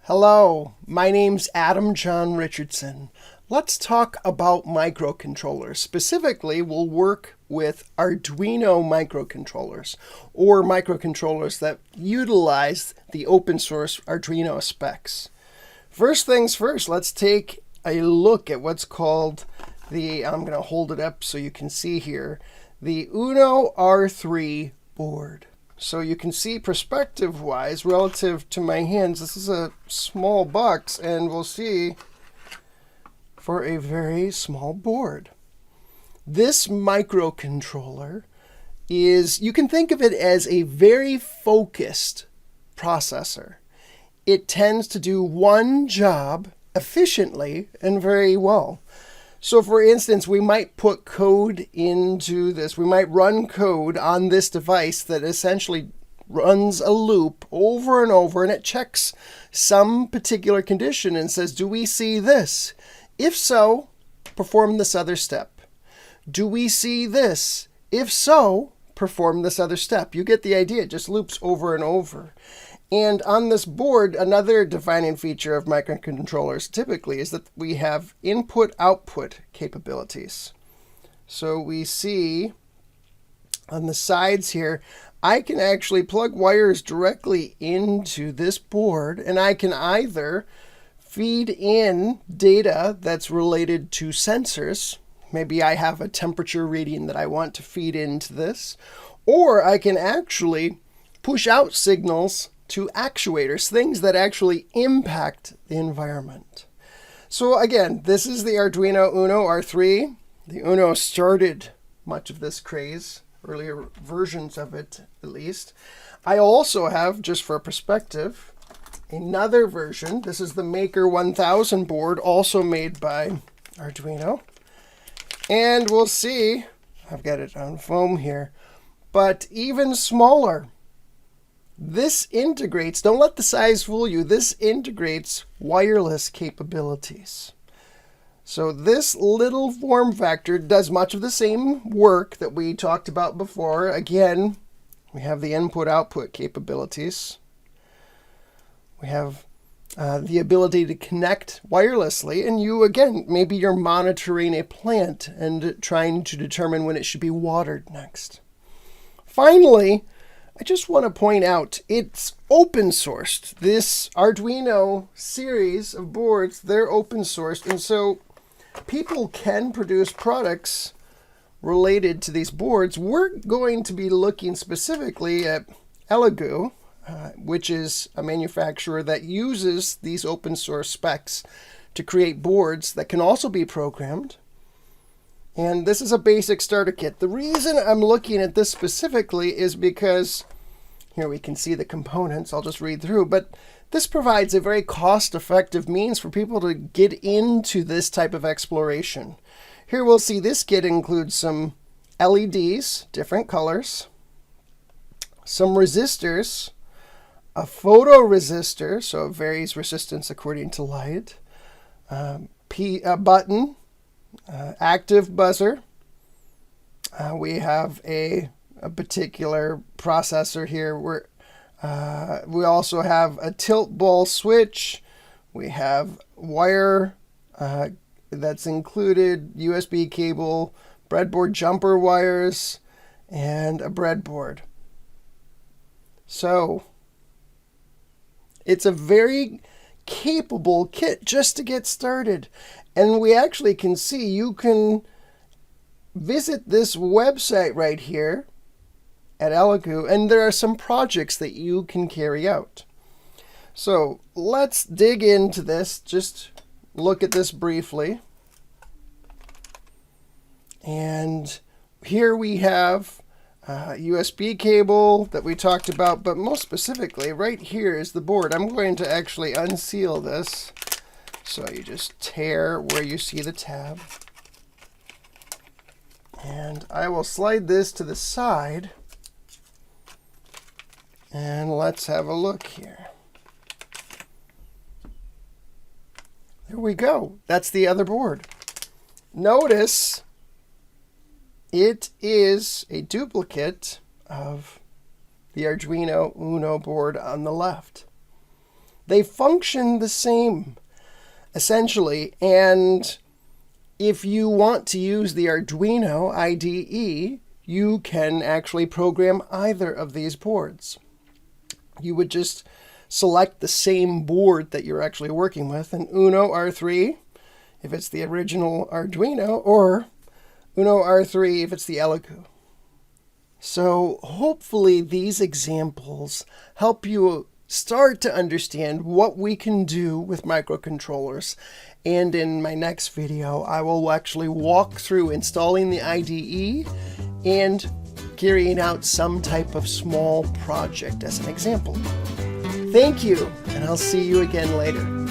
Hello, my name's Adam John Richardson. Let's talk about microcontrollers. Specifically, we'll work with Arduino microcontrollers, or microcontrollers that utilize the open source Arduino specs. First things first, let's take a look at what's called I'm going to hold it up so you can see here, the Uno R3 board. So you can see perspective-wise, relative to my hands, this is a small box, and we'll see for a very small board. This microcontroller you can think of it as a very focused processor. It tends to do one job efficiently and very well. So for instance, we might put code into this. We might run code on this device that essentially runs a loop over and over, and it checks some particular condition and says, do we see this? If so, perform this other step. Do we see this? If so, perform this other step. You get the idea. It just loops over and over. And on this board, another defining feature of microcontrollers typically is that we have input-output capabilities. So we see on the sides here, I can actually plug wires directly into this board, and I can either feed in data that's related to sensors. Maybe I have a temperature reading that I want to feed into this, or I can actually push out signals to actuators, things that actually impact the environment. So again, this is the Arduino Uno R3. The Uno started much of this craze, earlier versions of it at least. I also have, just for perspective, another version. This is the Maker 1000 board, also made by Arduino. And we'll see, I've got it on foam here, but even smaller. This integrates, don't let the size fool you, this integrates wireless capabilities. So this little form factor does much of the same work that we talked about before. Again, we have the input-output capabilities. We have the ability to connect wirelessly, and maybe you're monitoring a plant and trying to determine when it should be watered next. Finally, I just want to point out it's open sourced. This Arduino series of boards, they're open sourced, and so people can produce products related to these boards. We're going to be looking specifically at Elegoo, which is a manufacturer that uses these open source specs to create boards that can also be programmed. And this is a basic starter kit. The reason I'm looking at this specifically is because here we can see the components. I'll just read through, but this provides a very cost-effective means for people to get into this type of exploration. Here we'll see this kit includes some LEDs, different colors, some resistors, a photoresistor, so it varies resistance according to light, a button, active buzzer. We have a particular processor here. We also have a tilt ball switch. We have wire that's included, USB cable, breadboard jumper wires, and a breadboard. So it's a very capable kit just to get started. And we actually can see you can visit this website right here at Elegoo, and there are some projects that you can carry out. So let's dig into this, just look at this briefly. And here we have a USB cable that we talked about, but most specifically right here is the board. I'm going to actually unseal this. So you just tear where you see the tab. And I will slide this to the side. And let's have a look here. There we go. That's the other board. Notice it is a duplicate of the Arduino Uno board on the left. They function the same, essentially, and if you want to use the Arduino IDE, you can actually program either of these boards. You would just select the same board that you're actually working with, an Uno R3 if it's the original Arduino, or Uno R3 if it's the Elegoo. So hopefully these examples help you start to understand what we can do with microcontrollers. And in my next video, I will actually walk through installing the IDE and carrying out some type of small project as an example. Thank you, and I'll see you again later.